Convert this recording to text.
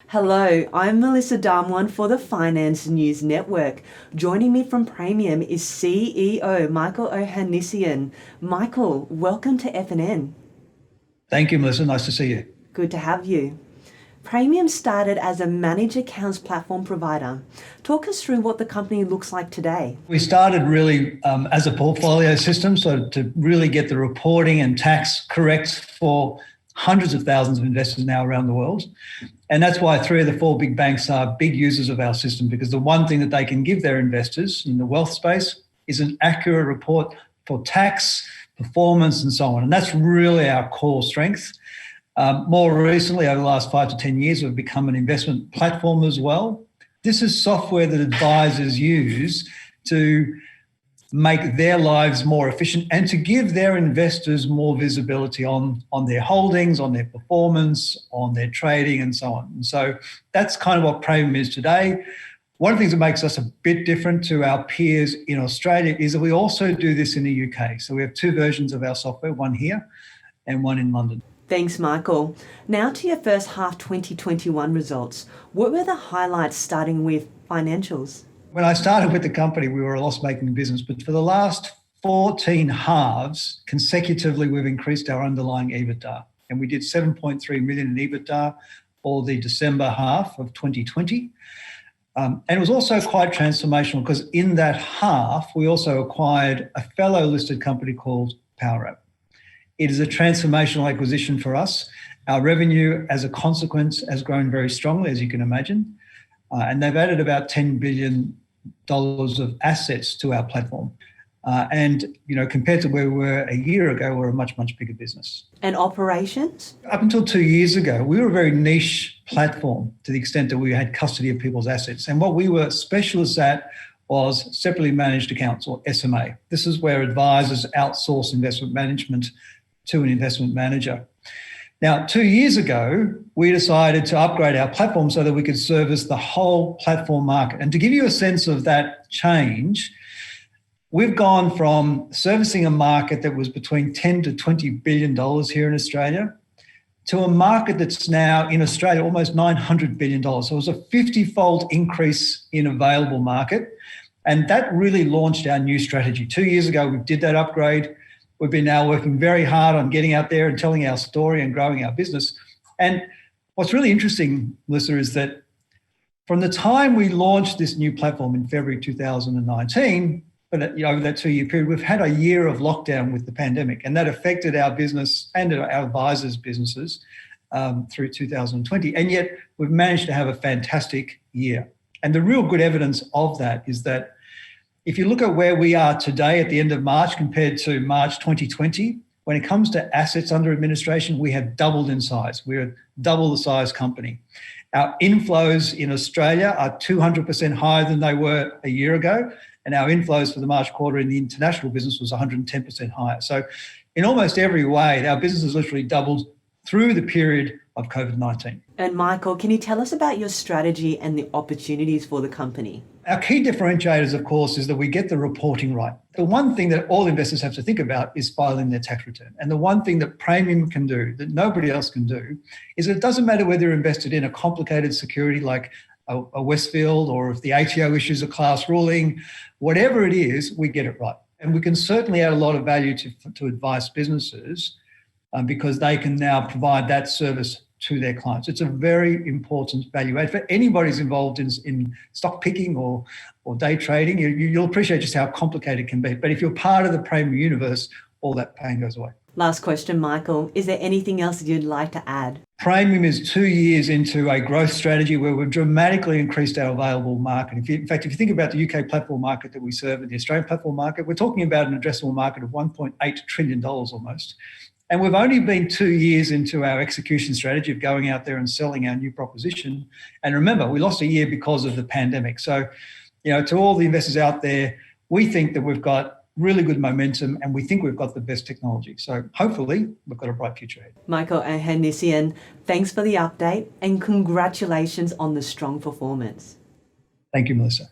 Hello, I'm Melissa Darmwan for the Finance News Network. Joining me from Praemium is CEO Michael Ohanessian. Michael, welcome to FNN. Thank you, Melissa. Nice to see you. Good to have you. Praemium started as a managed accounts platform provider. Talk us through what the company looks like today. We started really as a portfolio system, so to really get the reporting and tax correct for hundreds of thousands of investors now around the world. And that's why 3 of the 4 big banks are big users of our system, because the one thing that they can give their investors in the wealth space is an accurate report for tax, performance, and so on. And that's really our core strength. More recently, over the last 5 to 10 years, we've become an investment platform as well. This is software that advisors use to make their lives more efficient and to give their investors more visibility on their holdings, on their performance, on their trading, and so on. And so that's kind of what Praemium is today. One of the things that makes us a bit different to our peers in Australia is that we also do this in the UK. So we have 2 versions of our software, one here and one in London. Thanks, Michael. Now to your first half 2021 results. What were the highlights, starting with financials? When I started with the company, we were a loss-making business, but for the last 14 halves, consecutively, we've increased our underlying EBITDA. And we did 7.3 million in EBITDA for the December half of 2020. And it was also quite transformational because in that half, we also acquired a fellow listed company called Powerwrap. It is a transformational acquisition for us. Our revenue, as a consequence, has grown very strongly, as you can imagine. And they've added about $10 billion of assets to our platform. And compared to where we were a year ago, we're a much, much bigger business. And operations? Up until 2 years ago, we were a very niche platform to the extent that we had custody of people's assets. And what we were specialists at was separately managed accounts, or SMA. This is where advisors outsource investment management to an investment manager. Now, 2 years ago, we decided to upgrade our platform so that we could service the whole platform market. And to give you a sense of that change, we've gone from servicing a market that was between $10 to $20 billion here in Australia to a market that's now in Australia almost $900 billion. So it was a 50-fold increase in available market. And that really launched our new strategy. 2 years ago, we did that upgrade. We've been now working very hard on getting out there and telling our story and growing our business. And what's really interesting, Melissa, is that from the time we launched this new platform in February 2019, but over that 2-year period, we've had a year of lockdown with the pandemic, and that affected our business and our advisors' businesses through 2020. And yet we've managed to have a fantastic year. And the real good evidence of that is that if you look at where we are today at the end of March compared to March 2020, when it comes to assets under administration, we have doubled in size. We're a double the size company. Our inflows in Australia are 200% higher than they were a year ago. And our inflows for the March quarter in the international business was 110% higher. So in almost every way, our business has literally doubled through the period of COVID-19. And Michael, can you tell us about your strategy and the opportunities for the company? Our key differentiators, of course, is that we get the reporting right. The one thing that all investors have to think about is filing their tax return. And the one thing that Praemium can do that nobody else can do is that it doesn't matter whether you're invested in a complicated security like a Westfield, or if the ATO issues a class ruling, whatever it is, we get it right. And we can certainly add a lot of value to advice businesses because they can now provide that service to their clients. It's a very important value add for anybody who's involved in stock picking or day trading. You'll appreciate just how complicated it can be. But if you're part of the Praemium universe, all that pain goes away. Last question, Michael. Is there anything else you'd like to add? Praemium is 2 years into a growth strategy where we've dramatically increased our available market. In fact, if you think about the UK platform market that we serve and the Australian platform market, we're talking about an addressable market of $1.8 trillion almost. And we've only been 2 years into our execution strategy of going out there and selling our new proposition. And remember, we lost a year because of the pandemic. So, to all the investors out there, we think that we've got really good momentum and we think we've got the best technology. So hopefully we've got a bright future ahead. Michael Ohanessian, thanks for the update and congratulations on the strong performance. Thank you, Melissa.